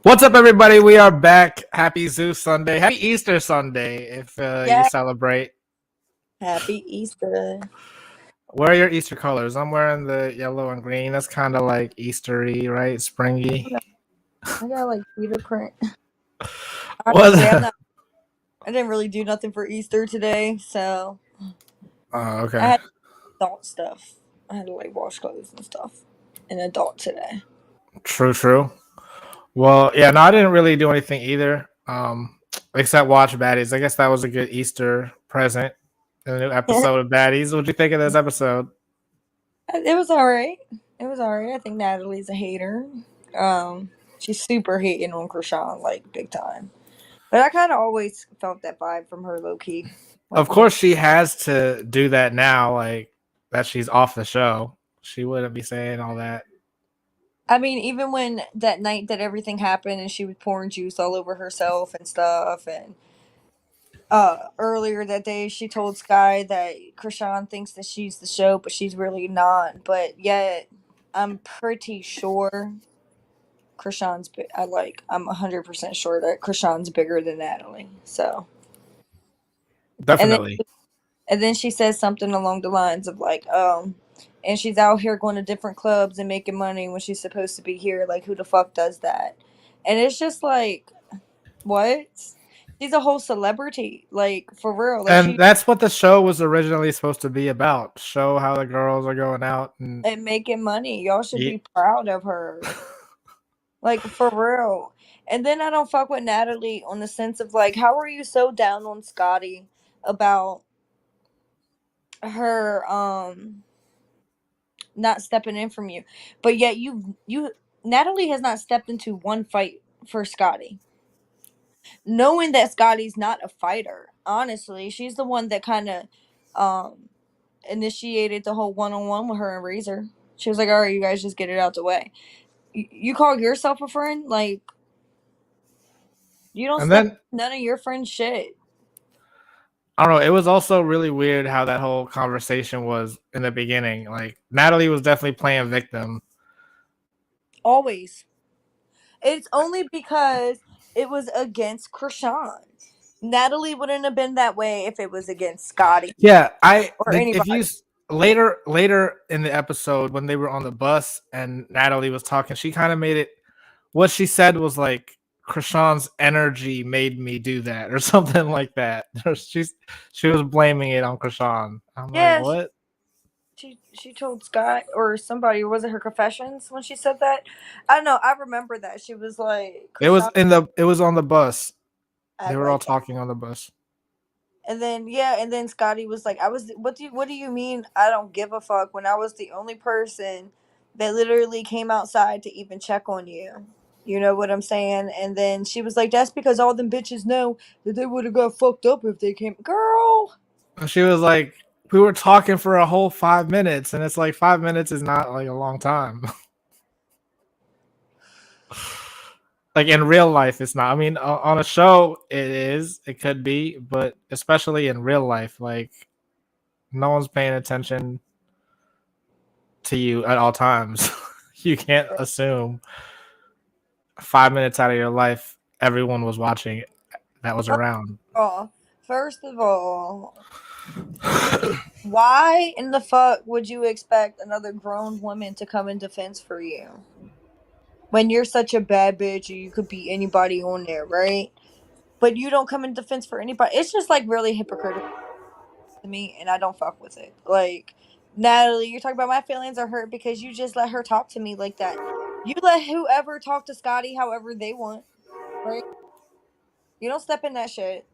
What's up, everybody? We are back. Happy Zeus Sunday. Happy Easter Sunday if you Yeah, celebrate. happy Easter. Wear your Easter colors. I'm wearing the yellow and green. That's kind of like Eastery, right? Springy. I got like Peter print. Honestly, I'm What? not. I didn't really do nothing for Easter today, so Oh, I okay. had adult stuff. I had to like wash clothes and stuff. An adult today. True, true. Well, yeah, no, I didn't really do anything either. Except watch Baddies. I guess that was a good Easter present. The new episode of Baddies. What'd you think of this episode? It was all right. It was all right. I think Natalie's a hater. She's super hating on Krishan, like big time. But I kind of always felt that vibe from her, low key. Of Like when course, she has to do that now, like that she's off the show. She wouldn't be saying all that. I mean, even when that night that everything happened and she was pouring juice all over herself and stuff, and earlier that day she told Sky that Krishan thinks that she's the show, but she's really not. But yet, I'm pretty sure I'm 100% sure that Krishan's bigger than Natalie. So, and then Definitely. and then she says something along the lines of like, and she's out here going to different clubs and making money when she's supposed to be here. Like, who the fuck does that? And it's just like, what? She's a whole celebrity, like for real. Like And she that's what the show was originally supposed to be about. Show how the girls are going out and and making money. Y'all should eat. be proud of her. Like for real. And then I don't fuck with Natalie on the sense of like, how are you so down on Scotty about her not stepping in from you? But yet you Natalie has not stepped into one fight for Scotty. Knowing that Scotty's not a fighter. Honestly, she's the one that kind of um initiated the whole one on one with her and Razor. She was like, "All right, you guys just get it out the way." You call yourself a friend? Like you don't And step then none of your friends' shit. I don't know, it was also really weird how that whole conversation was in the beginning. Like Natalie was definitely playing victim. Always. It's only because it was against Krishan. Natalie wouldn't have been that way if it was against Scotty Yeah, I or did if you anybody. later in the episode when they were on the bus and Natalie was talking, she kind of made it what she said was like Krishan's energy made me do that or something like that. She was blaming it on Krishan. I'm like, Yeah, what? she told Scott or somebody, or was it her confessions when she said that? I don't know. I remember that she was like Krishan. It was on the bus. They Act were all like talking on the bus. And then yeah, and then Scotty was like, "I was what do you mean I don't give a fuck when I was the only person that literally came outside to even check on you." You know what I'm saying? And then she was like, "That's because all them bitches know that they would have got fucked up if they came." Girl, And she was like, we were talking for a whole 5 minutes, and it's like 5 minutes is not like a long time. Like in real life, it's not. I mean, on a show, it is. It could be, but especially in real life, like no one's paying attention to you at all times. You can't assume 5 minutes out of your life everyone was watching that was around. oh, first of all, why in the fuck would you expect another grown woman to come in defense for you when you're such a bad bitch and you could be anybody on there, right? But you don't come in defense for anybody. It's just like really hypocritical to me, and I don't fuck with it. Like Natalie, you're talking about my feelings are hurt because you just let her talk to me like that. You let whoever talk to Scotty however they want, right? You don't step in that shit.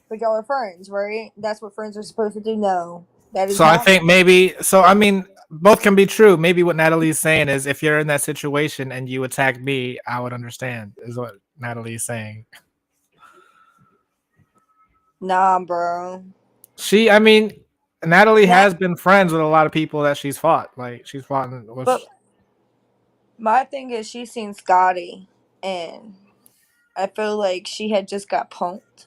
But y'all are friends, right? That's what friends are supposed to do. No, that is So I not. think maybe so I mean both can be true. Maybe what Natalie's saying is if you're in that situation and you attack me, I would understand, is what Natalie's saying. Nah, bro. I mean, Natalie Nat, has been friends with a lot of people that she's fought. Like she's fought with. but my thing is, she's seen Scotty, and I feel like she had just got punked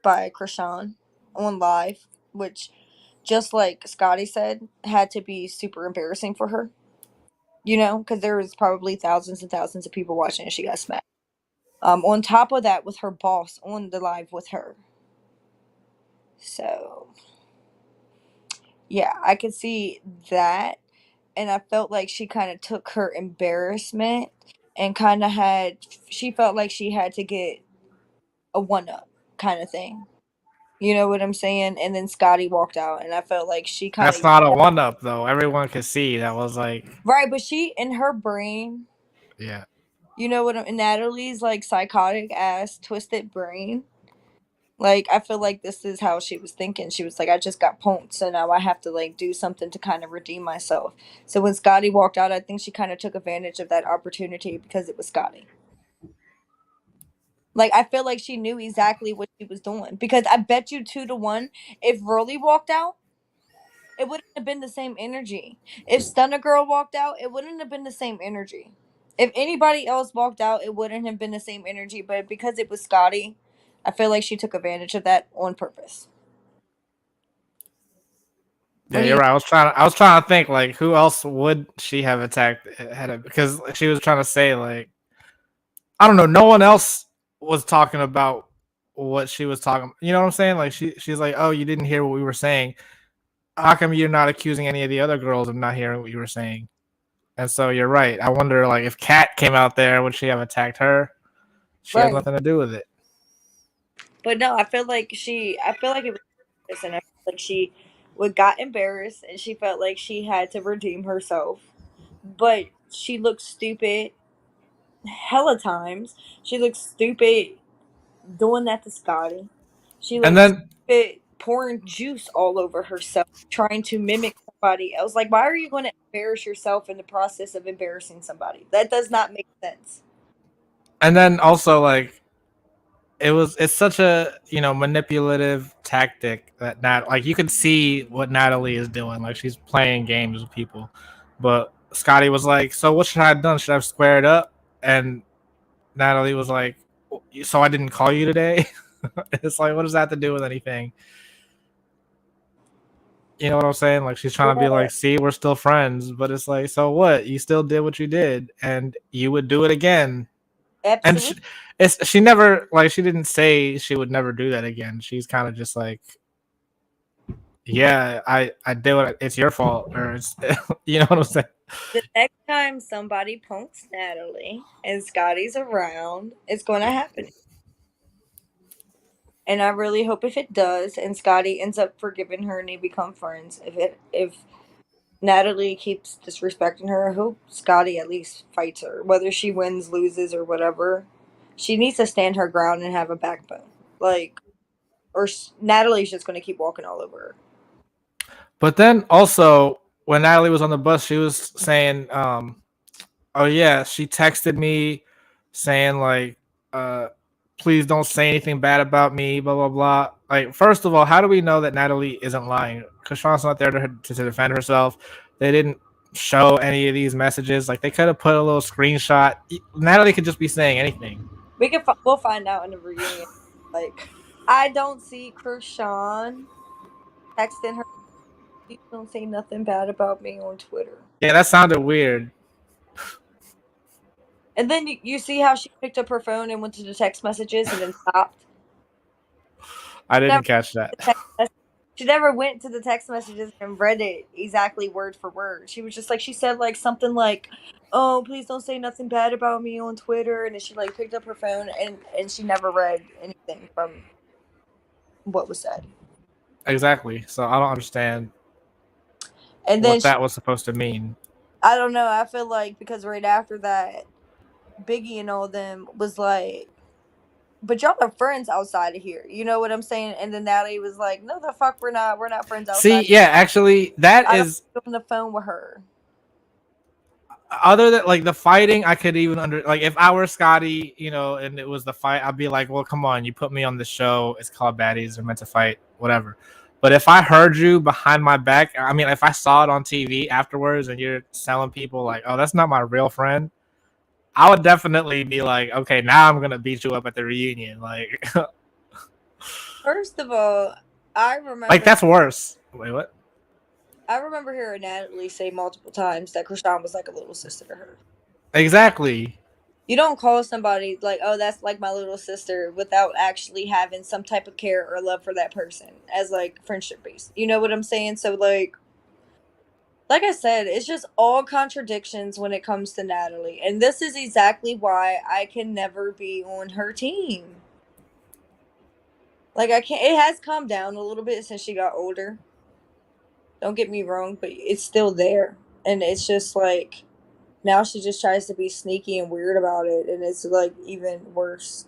by Krishan on live, which, just like Scotty said, had to be super embarrassing for her. You know, because there was probably thousands and thousands of people watching and she got smacked. On top of that, with her boss on the live with her. So yeah, I could see that. And I felt like she kind of took her embarrassment and kind of had, she felt like she had to get a one up kind of thing. You know what I'm saying? And then Scotty walked out, and I felt like she kind That's of, not a one up though. Everyone could see that was like, right, but she, in her brain, yeah. you know what, Natalie's like psychotic ass, twisted brain. Like, I feel like this is how she was thinking. She was like, I just got punked, so now I have to like do something to kind of redeem myself. So when Scotty walked out, I think she kind of took advantage of that opportunity because it was Scotty. Like, I feel like she knew exactly what she was doing because I bet you 2 to 1, if Rolly walked out, it wouldn't have been the same energy. If Stunner Girl walked out, it wouldn't have been the same energy. If anybody else walked out, it wouldn't have been the same energy. But because it was Scotty, I feel like she took advantage of that on purpose. Yeah, What do you're you? right. I was trying to think like who else would she have attacked had it, because she was trying to say like I don't know, no one else was talking about what she was talking. You know what I'm saying? Like she's like, "Oh, you didn't hear what we were saying. How come you're not accusing any of the other girls of not hearing what you were saying?" And so you're right. I wonder like if Kat came out there, would she have attacked her? She has Right. nothing to do with it. But no, I feel like she. I feel like it was, and I feel like she would got embarrassed, and she felt like she had to redeem herself. But she looked stupid hella times. She looked stupid doing that to Scotty. She And looked then stupid pouring juice all over herself, trying to mimic somebody else. Like, why are you going to embarrass yourself in the process of embarrassing somebody? That does not make sense. also like it's such a manipulative tactic that like you can see what Natalie is doing, like she's playing games with people. But Scotty was like, so what should I have done? Should I have squared up? And Natalie was like, so I didn't call you today. It's like, what does that have to do with anything? You know what I'm saying? Like she's trying to be Yeah, like, see, we're still friends, but it's like, so what? You still did what you did, and you would do it again. And absolutely. she never, like, she didn't say she would never do that again. She's kind of just like, yeah, I did what, it's your fault, or it's you know what I'm saying. The next time somebody punks Natalie and Scotty's around, it's going to happen. And I really hope if it does, and Scotty ends up forgiving her and they become friends. If Natalie keeps disrespecting her, I hope Scotty at least fights her, whether she wins, loses, or whatever. She needs to stand her ground and have a backbone. Like, or Natalie's just going to keep walking all over her. But then also when Natalie was on the bus, she was saying, oh yeah, she texted me saying like, uh, please don't say anything bad about me, blah blah blah. Like, first of all, how do we know that Natalie isn't lying? Because Sean's not there to defend herself. They didn't show any of these messages. Like, they could have put a little screenshot. Natalie could just be saying anything. We'll find out in the reunion. Like, I don't see Krishan texting her. Please don't say nothing bad about me on Twitter. Yeah, that sounded weird. And then you see how she picked up her phone and went to the text messages and then stopped. I didn't Never catch that. She never went to the text messages and read it exactly word for word. She was just like, she said like something like, "Oh, please don't say nothing bad about me on Twitter," and then she like picked up her phone and she never read anything from what was said. Exactly. So I don't understand And then what she, that was supposed to mean. I don't know. I feel like because right after that, Biggie and all them was like, "But y'all are friends outside of here." You know what I'm saying? And then Natalie was like, "No, the fuck, we're not. We're not friends See, outside. yeah, actually, that I don't is get on the phone with her." other than like the fighting. I could even like if I were Scotty, and it was the fight, I'd be like, well, come on, you put me on the show. It's called Baddies. They're meant to fight, whatever. But if I heard you behind my back, I mean, if I saw it on TV afterwards and you're telling people like, oh, that's not my real friend, I would definitely be like, okay, now I'm gonna beat you up at the reunion. Like, First of all, I like remember that's worse. Wait, what? I remember hearing Natalie say multiple times that Krishan was like a little sister to her. Exactly. You don't call somebody like, oh, that's like my little sister without actually having some type of care or love for that person as like friendship based. You know what I'm saying? So like I said, it's just all contradictions when it comes to Natalie. And this is exactly why I can never be on her team. Like I can't it has calmed down a little bit since she got older. Don't get me wrong, but it's still there. And it's just like now she just tries to be sneaky and weird about it and it's like even worse.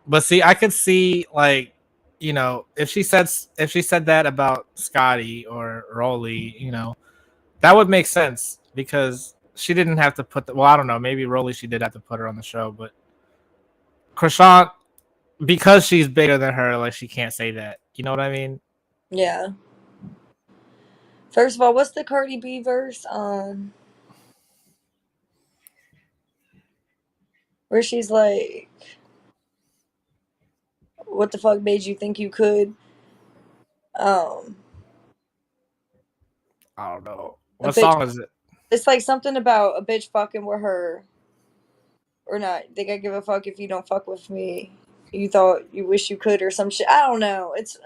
But see, I could see like, if she said that about Scotty or Rolly, that would make sense because she didn't have to put the. Well, I don't know. Maybe Rolly she did have to put her on the show, but Krishan, because she's bigger than her, like she can't say that. You know what I mean? Yeah. First of all, what's the Cardi B verse? Where she's like, "What the fuck made you think you could?" Um, I don't know. a What bitch. song is it? It's like something about a bitch fucking with her or not. Think I give a fuck if you don't fuck with me? You thought you wish you could or some shit. I don't know. It's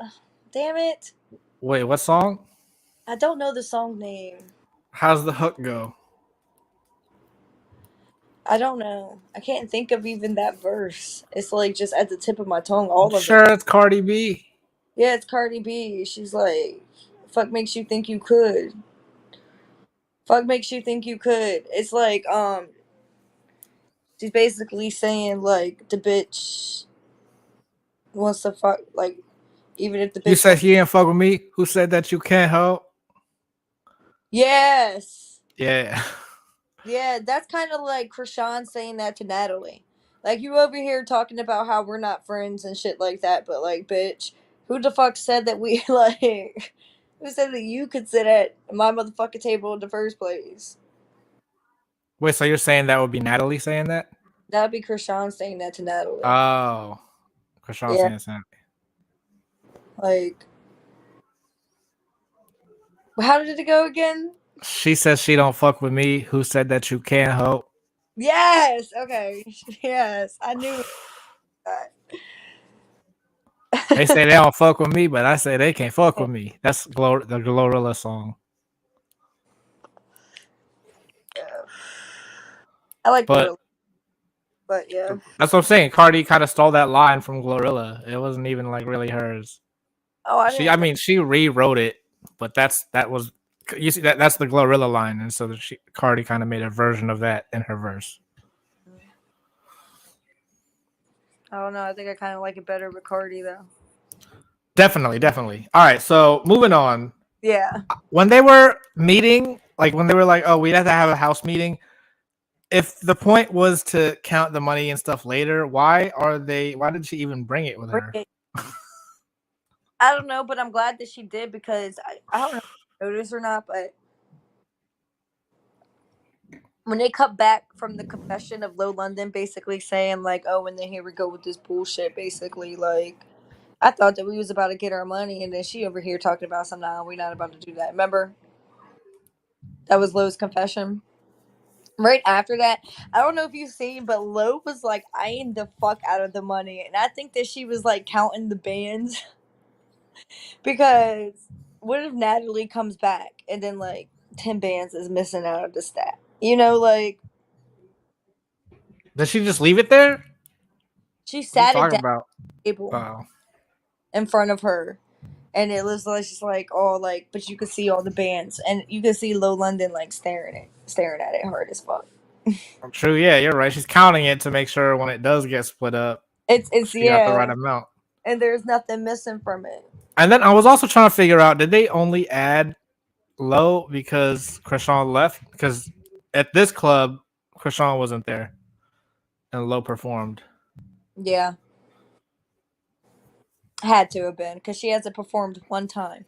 damn it. Wait, what song? I don't know the song name. How's the hook go? I don't know. I can't think of even that verse. It's like just at the tip of my tongue, I'm all of it. sure it's Cardi B. Yeah, it's Cardi B. She's like, "Fuck makes you think you could." Fuck makes you think you could. It's like she's basically saying like the bitch wants to fuck like even if the You bitch said wants. he ain't fuck with me. Who said that you can't help? Yes. Yeah. Yeah, that's kind of like Krishan saying that to Natalie. Like you over here talking about how we're not friends and shit like that, but like bitch, who the fuck said that we like who said that you could sit at my motherfucking table in the first place? Wait, so you're saying that would be Natalie saying that? That would be Krishan saying that to Natalie. Oh, Krishan Yeah. saying that. Like how did it go again? She says she don't fuck with me. Who said that you can't help? Yes. Okay. Yes. I knew that. They say they don't fuck with me, but I say they can't fuck with me. That's the Glorilla song. I like But Gorilla, but yeah. that's what I'm saying. Cardi kind of stole that line from Glorilla. It wasn't even like really hers. Oh, I I didn't know. mean, she rewrote it, but that was you see that's the Glorilla line, and so Cardi kind of made a version of that in her verse. I don't know. I think I kind of like it better with Cardi though. Definitely, definitely. All right, so moving on. Yeah. When they were meeting, like when they were like, "Oh, we have to have a house meeting," if the point was to count the money and stuff later, why are they? Why did she even bring it with her? I don't know, but I'm glad that she did because I don't know if you noticed or not, but when they cut back from the confession of Low London basically saying like, oh, and then here we go with this bullshit, basically, like I thought that we was about to get our money and then she over here talking about some nah, we're not about to do that. Remember? That was Low's confession. Right after that, I don't know if you've seen, but Lo was like eyeing the fuck out of the money, and I think that she was like counting the bands because what if Natalie comes back and then like 10 bands is missing out of the stat? You know, like Did she just leave it there? she What are you sat it talking down about? on the table Oh, in front of her, and it was like just like oh like, but you could see all the bands, and you could see Low London like staring at it hard as fuck. true. Yeah, you're right. She's counting it to make sure when it does get split up, It's she got the right yeah, amount. and there's nothing missing from it. And then I was also trying to figure out, did they only add Low because Krishan left? Because at this club, Krishan wasn't there and Low performed. Yeah. Had to have been because she hasn't performed one time.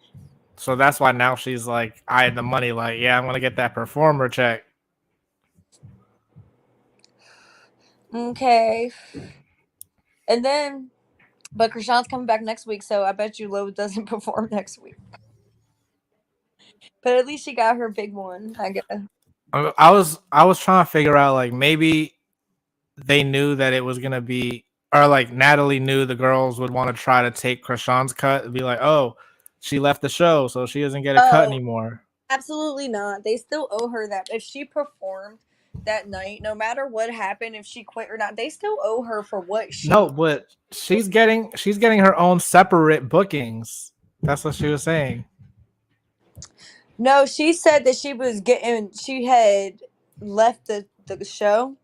So that's why now she's like eyeing the money, like, yeah, I'm gonna get that performer check. Okay. And then, but Krishan's coming back next week, so I bet you Lo doesn't perform next week. But at least she got her big one, I guess. I was trying to figure out like maybe they knew that it was gonna be, or like Natalie knew the girls would want to try to take Krishan's cut and be like, oh, she left the show, so she doesn't get a cut Oh, anymore. absolutely not. They still owe her that. If she performed that night, no matter what happened, if she quit or not, they still owe her for what No, she. but she's getting her own separate bookings. That's what she was saying. No, she said that she had left the show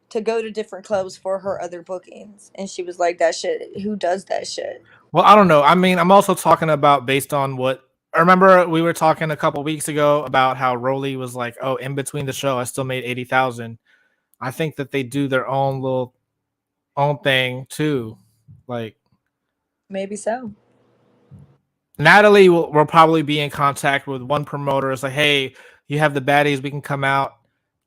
to go to different clubs for her other bookings. And she was like, that shit, who does that shit? Well, I don't know. I mean, I'm also talking about based on what I remember. We were talking a couple weeks ago about how Rolly was like, "Oh, in between the show, I still made 80,000." I think that they do their own little own thing too. Like Maybe so. Natalie will probably be in contact with one promoter. It's like, "Hey, you have the baddies, we can come out."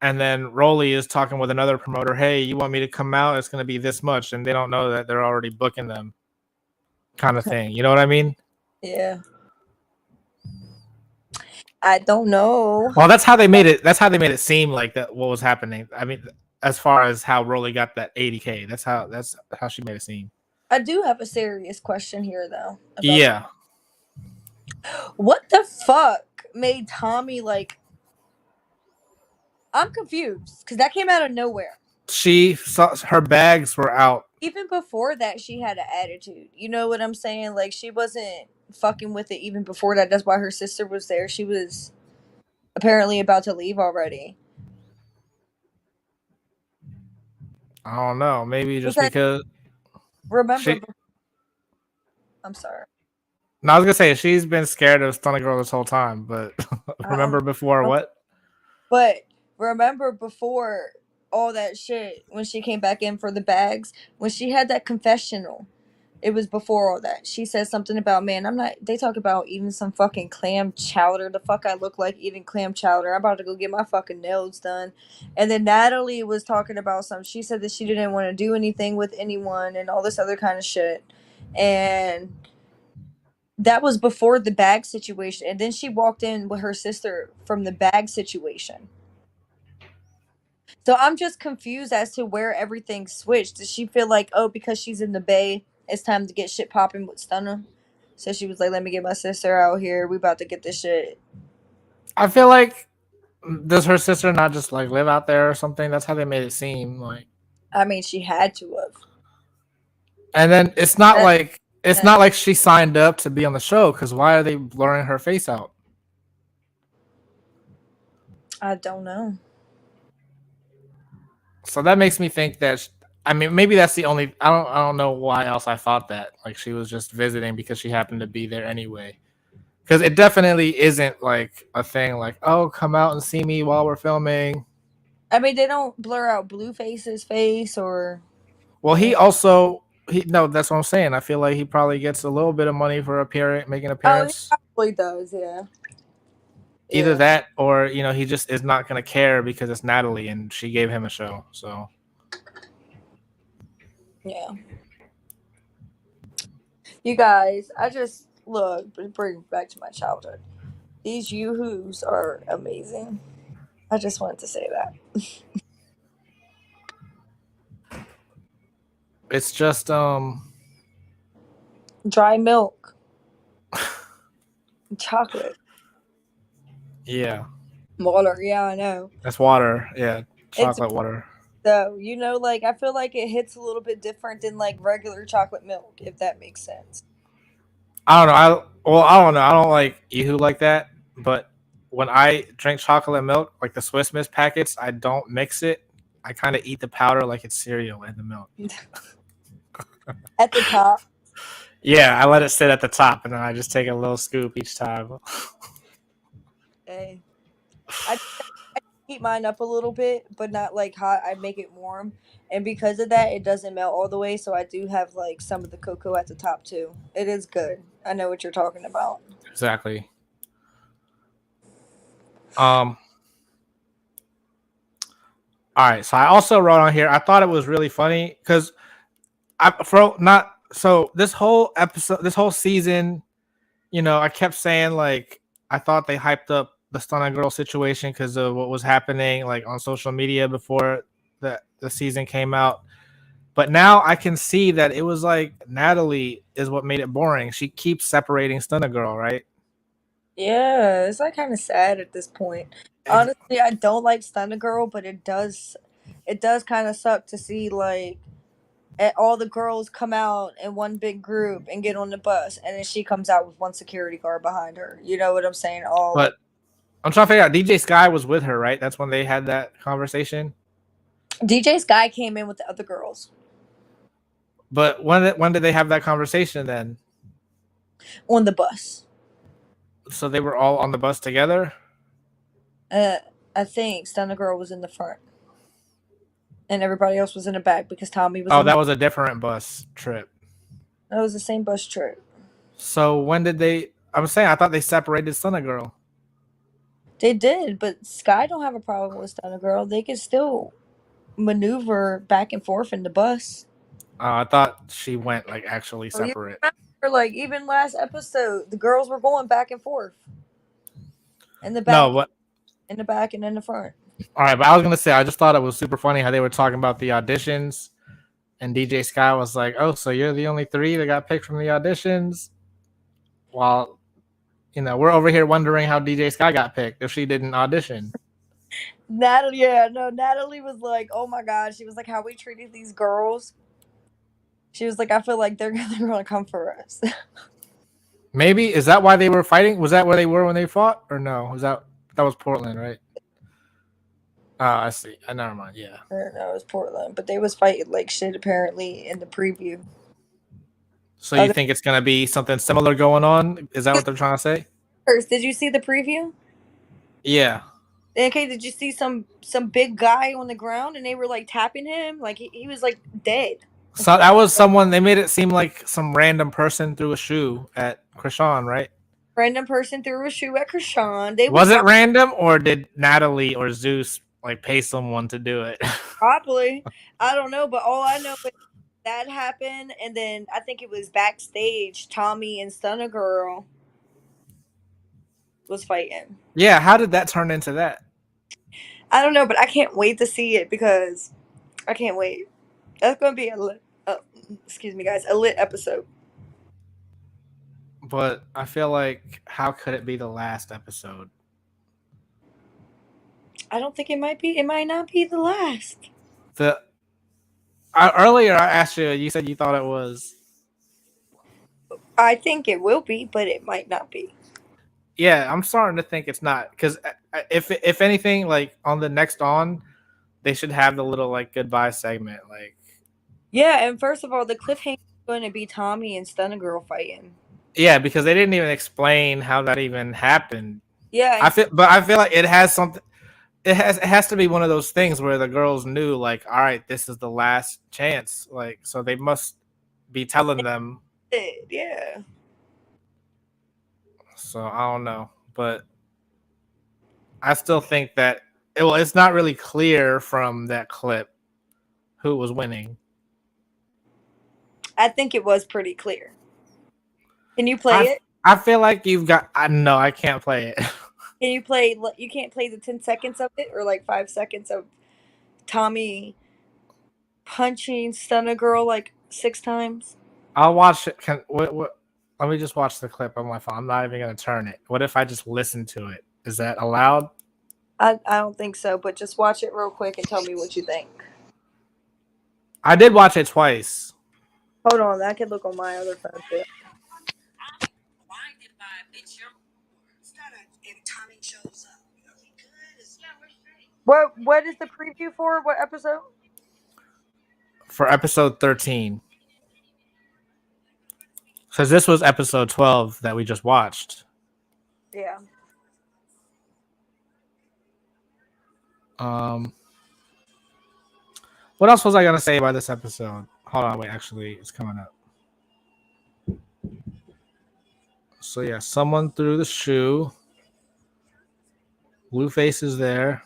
And then Rolly is talking with another promoter. Hey, you want me to come out? It's going to be this much, and they don't know that they're already booking them, kind of thing. You know what I mean? Yeah. I don't know. Well, that's how they made it. That's how they made it seem like that. What was happening? I mean, as far as how Rolly got that 80K, that's how she made it seem. I do have a serious question here, though, about Yeah, what the fuck made Tommy like. I'm confused because that came out of nowhere. she saw her bags were out. Even before that, she had an attitude. You know what I'm saying? Like, she wasn't fucking with it even before that. That's why her sister was there. She was apparently about to leave already. I don't know. Maybe just Because because remember, she. I'm sorry. No, I was gonna say she's been scared of Stunner Girl this whole time, but remember before Okay. what? But remember before all that shit, when she came back in for the bags, when she had that confessional, it was before all that. She said something about, man, I'm not. They talk about eating some fucking clam chowder. The fuck I look like eating clam chowder. I'm about to go get my fucking nails done. And then Natalie was talking about some. She said that she didn't want to do anything with anyone and all this other kind of shit. And that was before the bag situation. And then she walked in with her sister from the bag situation. So I'm just confused as to where everything switched. Does she feel like, oh, because she's in the Bay, it's time to get shit popping with Stunner? So she was like, let me get my sister out here. We about to get this shit. I feel like does her sister not just like live out there or something? That's how they made it seem like. I mean, she had to have. And then it's not That, like she signed up to be on the show because why are they blurring her face out? I don't know. So that makes me think that I mean maybe that's the only I don't know why else I thought that like she was just visiting because she happened to be there anyway. Because it definitely isn't like a thing like oh come out and see me while we're filming. I mean, they don't blur out Blueface's face or. Well, he Eh. also he no that's what I'm saying. I feel like he probably gets a little bit of money for appearing making an Oh, he appearance. probably does, yeah. Either Yeah. that or he just is not gonna care because it's Natalie and she gave him a show. So Yeah. You guys, I just look, bring back to my childhood. These Yoo-Hoos are amazing. I just wanted to say that. it's just Dry milk, chocolate, yeah. water. Yeah, I know. That's water. Yeah. It's Chocolate water. though, like I feel like it hits a little bit different than like regular chocolate milk, if that makes sense. I don't know. I don't know. I don't like Ehu like that. But when I drink chocolate milk, like the Swiss Miss packets, I don't mix it. I kind of eat the powder like it's cereal in the milk. At the top. Yeah, I let it sit at the top, and then I just take a little scoop each time. Hey, I heat mine up a little bit, but not like hot. I make it warm, and because of that, it doesn't melt all the way. So I do have like some of the cocoa at the top too. It is good. I know what you're talking about. Exactly. Um. All right. So I also wrote on here. I thought it was really funny because I for not so this whole episode, this whole season, I kept saying like I thought they hyped up the Stunner Girl situation because of what was happening like on social media before the season came out. But now I can see that it was like Natalie is what made it boring. She keeps separating Stunner Girl, right? Yeah, it's like kind of sad at this point. And Honestly, I don't like Stunner Girl, but it does kind of suck to see like all the girls come out in one big group and get on the bus, and then she comes out with one security guard behind her. You know what I'm saying? All like but I'm trying to figure out. DJ Sky was with her, right? That's when they had that conversation. DJ Sky came in with the other girls But when did they have that conversation then? on the bus. So they were all on the bus together. Uh, I think Stunner Girl was in the front, and everybody else was in the back because Tommy was Oh, in the. that was a different bus trip. That was the same bus trip. So when did they? I'm saying I thought they separated Stunner Girl. They did, but Sky don't have a problem with Stunner Girl. They can still maneuver back and forth in the bus. I thought she went like actually Oh, you separate. remember, like even last episode, the girls were going back and forth in the No, back, what? in the back, and in the front. All right, but I was gonna say I just thought it was super funny how they were talking about the auditions, and DJ Sky was like, "Oh, so you're the only three that got picked from the auditions?" While we're over here wondering how DJ Sky got picked if she didn't audition. Natalie, yeah, no, Natalie was like, "Oh my god," she was like, "How we treated these girls." She was like, "I feel like they're gonna come for us." Maybe is that why they were fighting? Was that where they were when they fought, or no? Was that was Portland, right? Oh, I see. Never mind. Yeah. Or no, it was Portland, but they was fighting like shit apparently in the preview. So you Other think it's gonna be something similar going on? Is that what they're trying to say? first, did you see the preview? Yeah. Okay, did you see some big guy on the ground and they were like tapping him like he was like dead. So that was someone. They made it seem like some random person threw a shoe at Krishan, right? Random person threw a shoe at Krishan. They was Was it random, or did Natalie or Zeus like pay someone to do it? probably, I don't know, but all I know is that happened, and then I think it was backstage. Tommy and Stunner Girl was fighting. Yeah. How did that turn into that? I don't know, but I can't wait to see it because I can't wait. That's gonna be a lit. Excuse me, guys, a lit episode. But I feel like how could it be the last episode? I don't think it might be. It might not be the last. The earlier I asked you, you said you thought it was. I think it will be, but it might not be. Yeah, I'm starting to think it's not because if anything, like on the next on, they should have the little like goodbye segment. Like, Yeah, and first of all, the cliffhanger is going to be Tommy and Stunner Girl fighting. yeah, because they didn't even explain how that even happened. Yeah, I feel like it has something. It has to be one of those things where the girls knew, like, all right, this is the last chance. Like, so they must be telling them. yeah. So I don't know, but I still think that it's not really clear from that clip who was winning. I think it was pretty clear. Can you play I it? I feel like you've got. I know I can't play it. Can you play? You can't play the 10 seconds of it, or like 5 seconds of Tommy punching Stunner Girl like 6 times. I'll watch it. What? Let me just watch the clip on my phone. I'm not even gonna turn it. What if I just listen to it? Is that allowed? I don't think so, but just watch it real quick and tell me what you think. I did watch it twice. Hold on, I can look on my other phone too. What is the preview for? What episode? For episode 13. Because this was episode 12 that we just watched. Yeah. Um, what else was I gonna say about this episode? Hold on, wait. Actually, it's coming up. So yeah, someone threw the shoe. Blueface is there.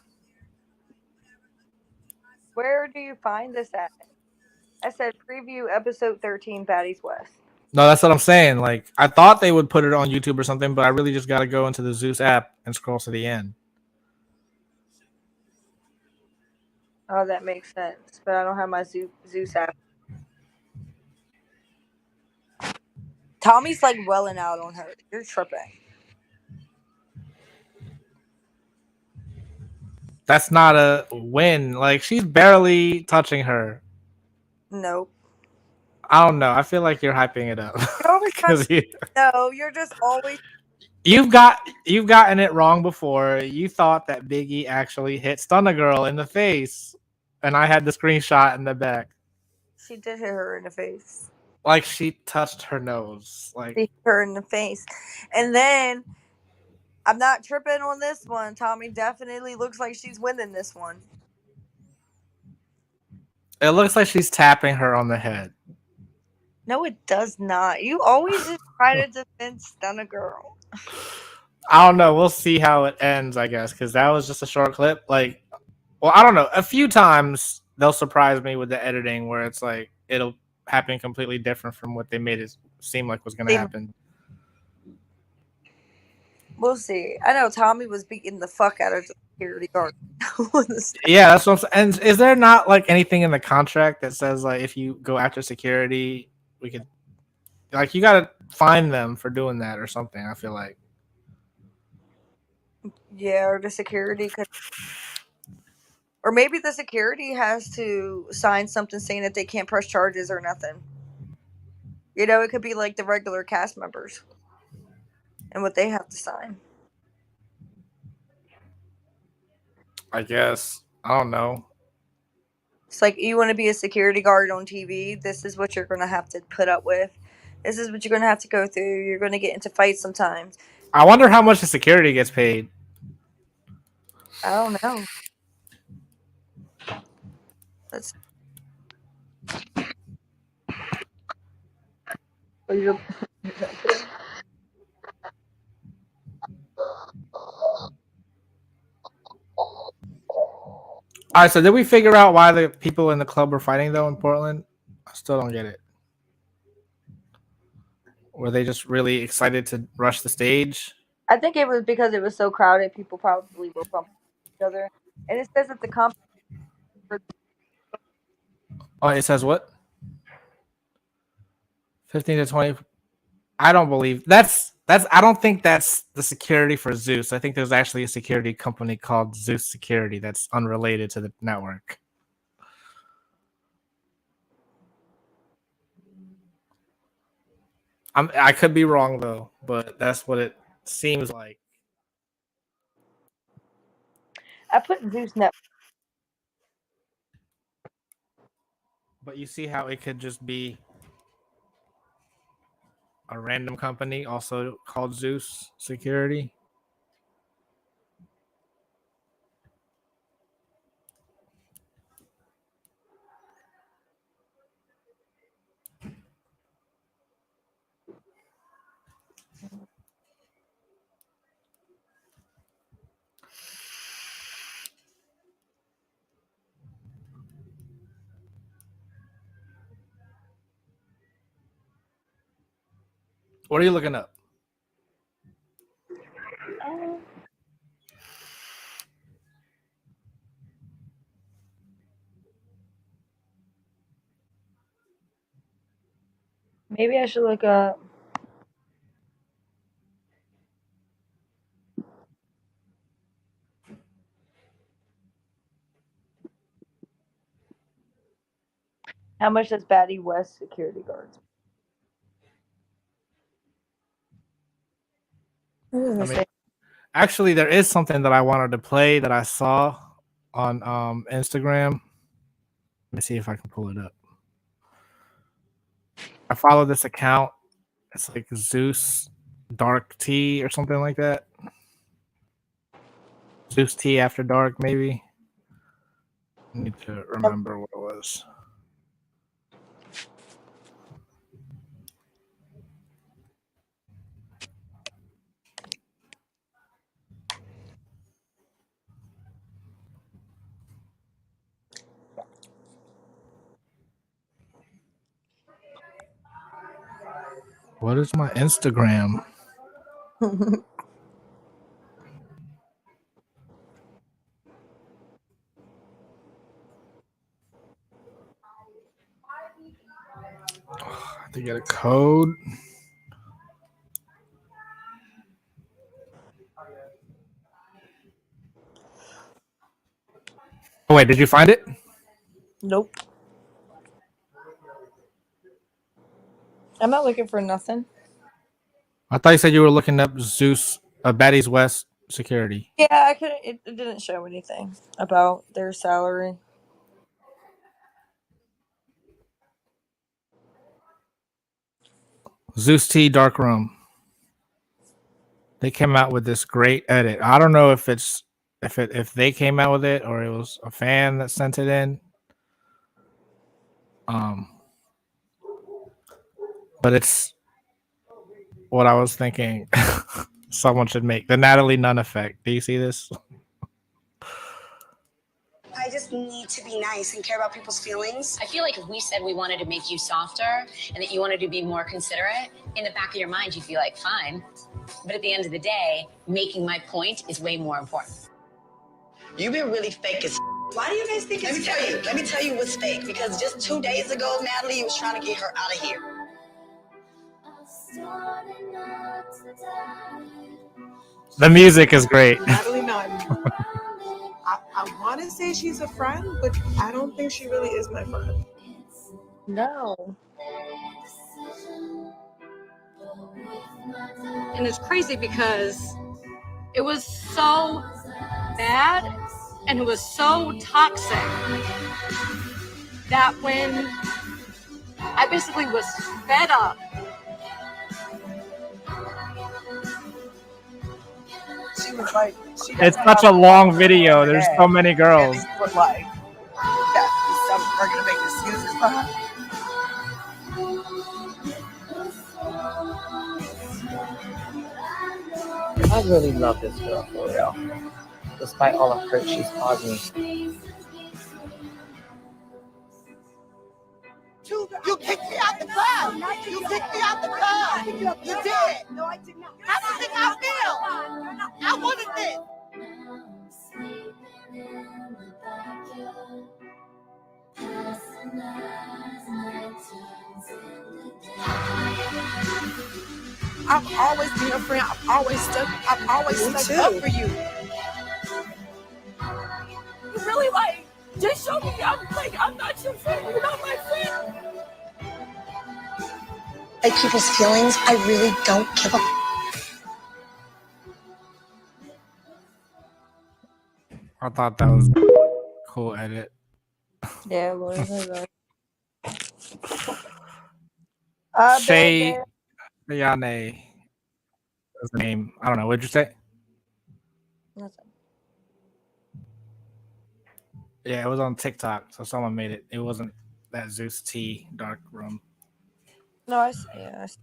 Where do you find this at? I said preview episode 13, Baddies West. No, that's what I'm saying. Like, I thought they would put it on YouTube or something, but I really just got to go into the Zeus app and scroll to the end. Oh, that makes sense. But I don't have my Zeus app. Tommy's like welling out on her. You're tripping. That's not a win. Like, she's barely touching her. Nope. I don't know. I feel like you're hyping it up You're always trying to. because you, No, you're just always. you've gotten it wrong before. You thought that Biggie actually hit Stunna Girl in the face, and I had the screenshot in the back. She did hit her in the face. Like she touched her nose. Like She hit her in the face. And then I'm not tripping on this one. Tommy definitely looks like she's winning this one. it looks like she's tapping her on the head. No, it does not. You always just try to defend Stunna Girl. I don't know. We'll see how it ends, I guess, because that was just a short clip. Like, well, I don't know. A few times they'll surprise me with the editing where it's like it'll happen completely different from what they made it seem like was going to happen. We'll see. I know Tommy was beating the fuck out of the security guard. Yeah, that's what I'm saying. And is there not like anything in the contract that says like if you go after security, we could like you got to fine them for doing that or something? I feel like. Yeah, or the security could, or maybe the security has to sign something saying that they can't press charges or nothing. You know, it could be like the regular cast members and what they have to sign. I guess I don't know. It's like you want to be a security guard on TV. This is what you're going to have to put up with. This is what you're going to have to go through. You're going to get into fights sometimes. I wonder how much the security gets paid. I don't know. Let's. All right, so did we figure out why the people in the club were fighting though in Portland? I still don't get it. Were they just really excited to rush the stage? I think it was because it was so crowded. People probably were bumping each other, and it says that the comp. Oh, it says what? 15 to 20. I don't believe that's I don't think that's the security for Zeus. I think there's actually a security company called Zeus Security that's unrelated to the network. I could be wrong though, but that's what it seems like. I put Zeus Net. But you see how it could just be a random company also called Zeus Security. What are you looking up? Maybe I should look up. How much does Batty West security guards? I mean, actually, there is something that I wanted to play that I saw on Instagram. Let me see if I can pull it up. I follow this account. It's like Zeus Dark Tea or something like that. Zeus Tea After Dark, maybe. I need to remember what it was. What is my Instagram? I have to get a code. Oh, wait, did you find it? Nope. I'm not looking for nothing. I thought you said you were looking up Zeus, Baddies West security. Yeah, I couldn't. It didn't show anything about their salary. Zeus T Dark Room. They came out with this great edit. I don't know if it's if they came out with it or it was a fan that sent it in. Um, but it's what I was thinking. Someone should make the Natalie Nunn effect. Do you see this? I just need to be nice and care about people's feelings. I feel like if we said we wanted to make you softer and that you wanted to be more considerate, in the back of your mind, you'd be like, fine. But at the end of the day, making my point is way more important. You've been really fake as. Why do you guys think it's fake? Let me tell you what's fake. Because just 2 days ago, Natalie was trying to get her out of here. The music is great. Natalie Nunn. I want to say she's a friend, but I don't think she really is my friend. No. And it's crazy because it was so bad and it was so toxic that when I basically was fed up, She was like, It's such a long video. There's so many girls. But like, we're gonna make excuses for her. I really love this girl for real, despite all the hurt she's caused me. You kicked me out the club. You kicked me out the club. You did. No, I did not. How do you think I feel? I wanted this. I've always been your friend. I've always stuck up for you. you really like, just show me I'm not your friend. You're not my friend. Like people's feelings, I really don't give a. I thought that was a cool edit. Yeah, Lord. Shay Yane. His name. I don't know. What'd you say? Nothing. Yeah, it was on TikTok, so someone made it. It wasn't that Zeus T Dark Room. No, I see it.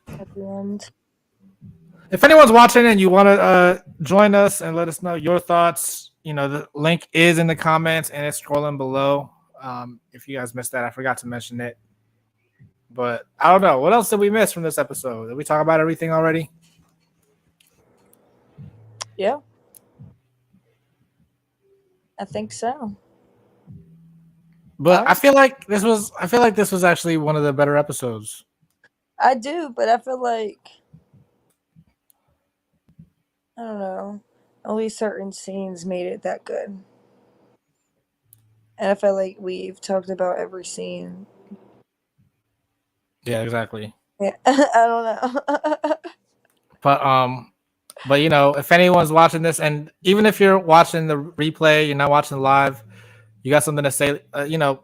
At the end. If anyone's watching and you want to join us and let us know your thoughts, the link is in the comments and it's scrolling below. If you guys missed that, I forgot to mention it. But I don't know. What else did we miss from this episode? Did we talk about everything already? Yeah. I think so. But I feel like this was actually one of the better episodes. I do, but I feel like I don't know. Only certain scenes made it that good. And I feel like we've talked about every scene. Yeah, exactly. Yeah, I don't know. But if anyone's watching this, and even if you're watching the replay, you're not watching live, you got something to say,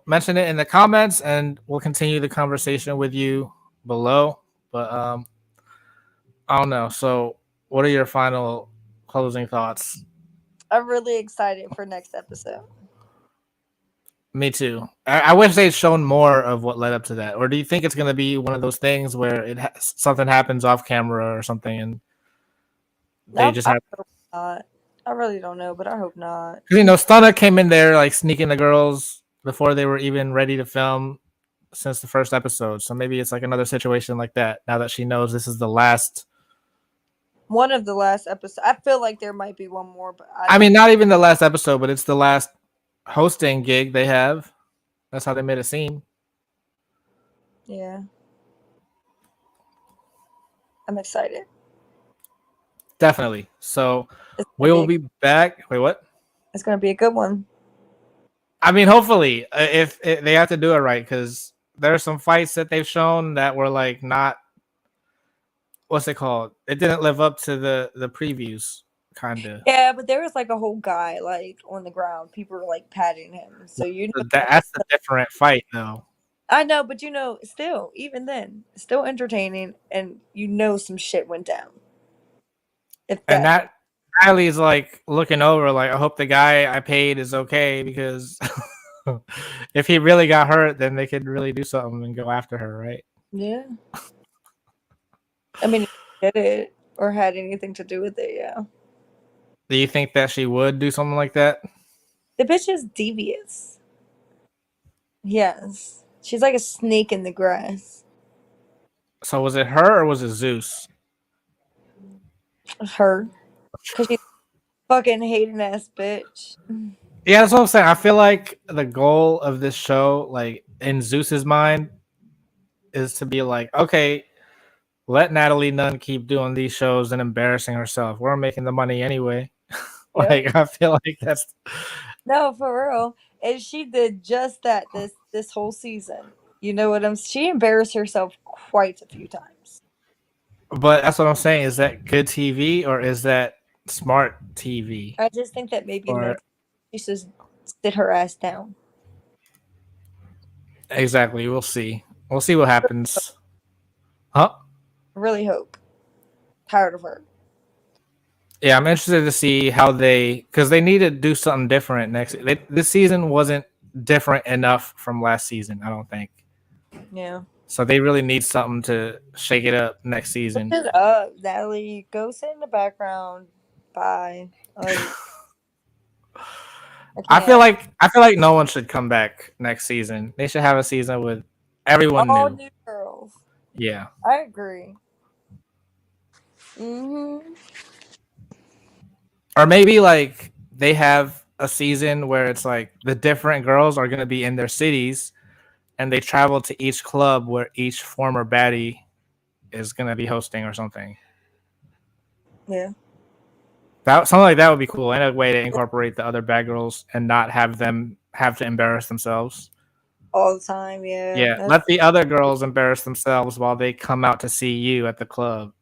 mention it in the comments, and we'll continue the conversation with you below. But I don't know. So, what are your final closing thoughts? I'm really excited for next episode. Me too. I wish they'd shown more of what led up to that. Or do you think it's going to be one of those things where something happens off camera or something, and they just have? I hope not. I really don't know, but I hope not. Because Stunna came in there like sneaking the girls before they were even ready to film. since the first episode. So maybe it's like another situation like that. Now that she knows this is the last. One of the last episodes. I feel like there might be one more, but I mean, not even the last episode, but it's the last hosting gig they have. That's how they made it seem. Yeah. I'm excited. Definitely. So It's we gonna will be back. Wait, what? It's gonna be a good one. I mean, hopefully, if they have to do it right, because there are some fights that they've shown that were like not. What's it called? It didn't live up to the previews, kind of. Yeah, but there was like a whole guy like on the ground. People were like patting him. So you know That's a different fight, though. I know, but still, even then, still entertaining, and some shit went down. If And that, that Riley's like looking over, like, I hope the guy I paid is okay, because if he really got hurt, then they could really do something and go after her, right? yeah. I mean, did it or had anything to do with it? Yeah. Do you think that she would do something like that? The bitch is devious. Yes, she's like a snake in the grass. So was it her or was it Zeus? Her, because she's a fucking hating ass bitch. Yeah, that's what I'm saying. I feel like the goal of this show, like in Zeus's mind, is to be like, okay, let Natalie Nunn keep doing these shows and embarrassing herself. We're making the money anyway. Like, I feel like that's No, for real. And she did just that this whole season. You know what she embarrassed herself quite a few times. But that's what I'm saying. Is that good TV or is that smart TV? I just think that maybe Or next she should sit her ass down. exactly, we'll see. We'll see what happens. Huh? I really hope. Tired of her. Yeah, I'm interested to see how because they need to do something different next. This season wasn't different enough from last season, I don't think. Yeah. So they really need something to shake it up next season. Shut up, Natalie. Go sit in the background. Bye. I feel like no one should come back next season. They should have a season with everyone all new. new girls. Yeah. I agree. Mm-hmm. Or maybe like they have a season where it's like the different girls are going to be in their cities and they travel to each club where each former baddie is going to be hosting or something. Yeah. Something like that would be cool. And a way to incorporate the other bad girls and not have them have to embarrass themselves. All the time, yeah. Yeah. Let the other girls embarrass themselves while they come out to see you at the club.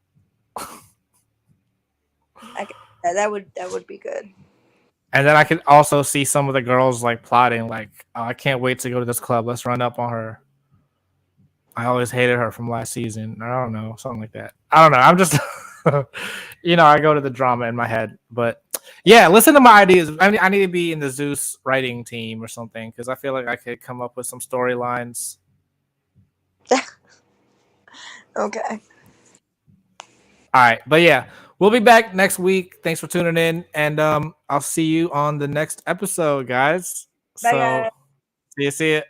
That would be good. And then I could also see some of the girls like plotting, like, oh, I can't wait to go to this club. Let's run up on her. I always hated her from last season. I don't know, something like that. I don't know. I'm just, I go to the drama in my head. But yeah, listen to my ideas. I need to be in the Zeus writing team or something because I feel like I could come up with some storylines. Okay. All right, but yeah, we'll be back next week. Thanks for tuning in, and I'll see you on the next episode, guys. Bye, guys. See you.